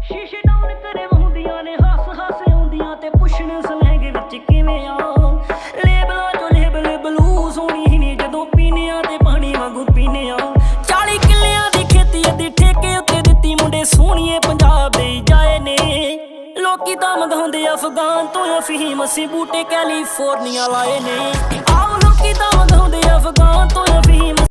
ਸ਼ੀਸ਼ੇ ਡਾਊਨ ਕਰੇ ਵਹੁੰਦੀਆਂ ਨੇ ਹੱਸ ਹੱਸ ਆਉਂਦੀਆਂ ਤੇ ਪੁੱਛਣ ਸਲੈਂਗ ਵਿੱਚ ਕਿਵੇਂ ਆ। ਲੇਬਲਾਂ ਚੋਂ ਲੇਬਲ ਬਲੂ ਸੋਹਣੀ ਨੇ ਜਦੋਂ ਪੀਨੇ ਆ ਤੇ ਪਾਣੀ ਵਾਂਗੂ ਪੀਨੇ ਆ। 40 ਕਿੱਲਿਆਂ ਦੀ ਖੇਤੀ ਅੱਧੀ ਠੇਕੇ ਉੱਤੇ ਦਿੱਤੀ ਮੁੰਡੇ ਸੋਹਣੀਏ ਪੰਜਾਬ ਦੇ ਜਾਏ ਨੇ। ਲੋਕੀ ਤਾਂ ਮੰਗਾਉਂਦੇ ਅਫਗਾਨ ਤੋਂ ਅਫੀਮ ਅਸੀਂ ਬੂਟੇ ਕੈਲੀਫੋਰਨੀਆ ਲਾਏ ਨੇ। ਆਓ ਲੋਕੀ ਤਾਂ ਮੰਗਾਉਂਦੇ ਅਫਗਾਨ ਤੋਂ ਅਫੀਮ